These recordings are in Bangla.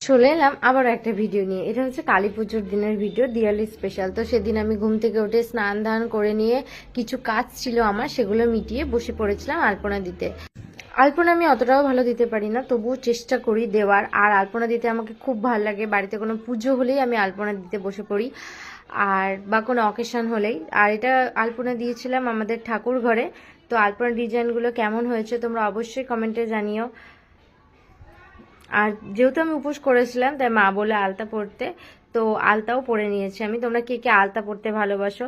চলে এলাম আবার একটা ভিডিও নিয়ে। এটা হচ্ছে কালী পুজোর দিনের ভিডিও, দিওয়ালি স্পেশাল। তো সেদিন আমি ঘুম থেকে উঠে স্নান ধান করে নিয়ে কিছু কাজ ছিল আমার, সেগুলো মিটিয়ে বসে পড়েছিলাম আলপনা দিতে। আলপনা আমি অতটাও ভালো দিতে পারি না, তবুও চেষ্টা করি দেওয়ার। আর আলপনা দিতে আমাকে খুব ভালো লাগে। বাড়িতে কোনো পুজো হলেই আমি আলপনা দিতে বসে পড়ি, আর বা কোনো অকেশন হলেই। আর এটা আলপনা দিয়েছিলাম আমাদের ঠাকুর ঘরে। তো আলপনার ডিজাইনগুলো কেমন হয়েছে তোমরা অবশ্যই কমেন্টে জানিও। আর যেহেতু আমি উপোস করেছিলাম, তাই মা বলে আলতা পরতে, তো আলতাও পরে নিয়েছি আমি। তোমরা কে কে আলতা পরতে ভালোবাসো?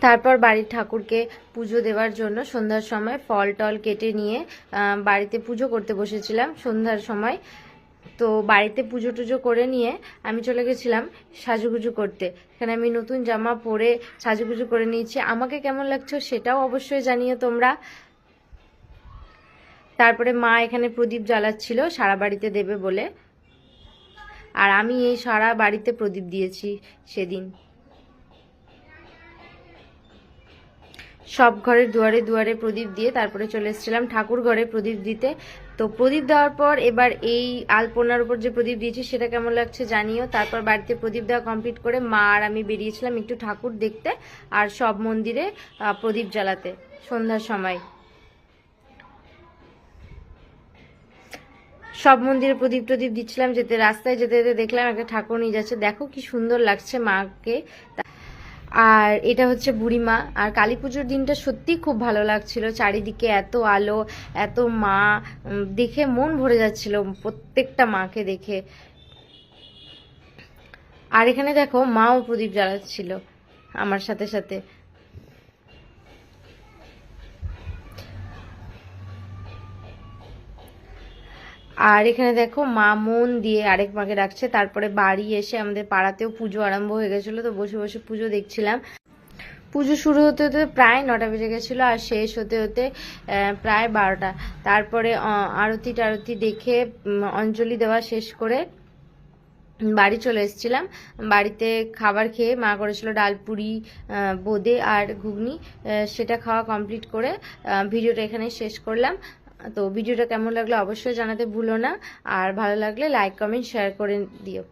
তারপর বাড়ির ঠাকুরকে পুজো দেওয়ার জন্য সন্ধ্যার সময় ফল টল কেটে নিয়ে বাড়িতে পুজো করতে বসেছিলাম সন্ধ্যার সময়। তো বাড়িতে পুজো টুজো করে নিয়ে আমি চলে গেছিলাম সাজুগুজু করতে। এখানে আমি নতুন জামা পরে সাজুগুজু করে নিয়েছি। আমাকে কেমন লাগছে সেটাও অবশ্যই জানিও তোমরা। তারপরে মা এখানে প্রদীপ জ্বালাচ্ছিল সারা বাড়িতে দেবে বলে, আর আমি এই সারা বাড়িতে প্রদীপ দিয়েছি সেদিন। সব ঘরের দুয়ারে দুয়ারে প্রদীপ দিয়ে তারপরে চলে এসেছিলাম ঠাকুর ঘরে প্রদীপ দিতে। তো প্রদীপ দেওয়ার পর এবার এই আলপনার উপর যে প্রদীপ দিয়েছি সেটা কেমন লাগছে জানিও। তারপর বাড়িতে প্রদীপ দেওয়া কমপ্লিট করে মা আর আমি বেরিয়েছিলাম একটু ঠাকুর দেখতে আর সব মন্দিরে প্রদীপ জ্বালাতে সন্ধ্যার সময়। সব মন্দিরে প্রদীপ টদীপ দিচ্ছিলাম, যেতে রাস্তায় যেতে যেতে দেখলাম একটা ঠাকুর নিয়ে যাচ্ছে। দেখো কি সুন্দর লাগছে মাকে। আর এটা হচ্ছে বুড়িমা। আর কালী পুজোর দিনটা সত্যি খুব ভালো লাগছিল, চারিদিকে এত আলো, এত মা, দেখে মন ভরে যাচ্ছিল প্রত্যেকটা মাকে দেখে। আর এখানে দেখো মাও প্রদীপ জ্বালাচ্ছিল আমার সাথে সাথে। আর এখানে দেখো মা মন দিয়ে আরেক মাকে ডাকছে। তারপরে বাড়ি এসে আমাদের পাড়াতেও পুজো আরম্ভ হয়ে গেছিলো, তো বসে বসে পুজো দেখছিলাম। পুজো শুরু হতে হতে প্রায় 9টা বেজে গেছিলো, আর শেষ হতে হতে প্রায় 12টা। তারপরে আরতি টারতি দেখে অঞ্জলি দেওয়া শেষ করে বাড়ি চলে এসেছিলাম। বাড়িতে খাবার খেয়ে মা করেছিল ডাল পুরি, বোঁদে আর ঘুগনি, সেটা খাওয়া কমপ্লিট করে ভিডিওটা এখানে শেষ করলাম। তো ভিডিওটা কেমন লাগলো অবশ্যই জানাতে ভুলো না, আর ভালো লাগলে লাইক কমেন্ট শেয়ার করে দিও।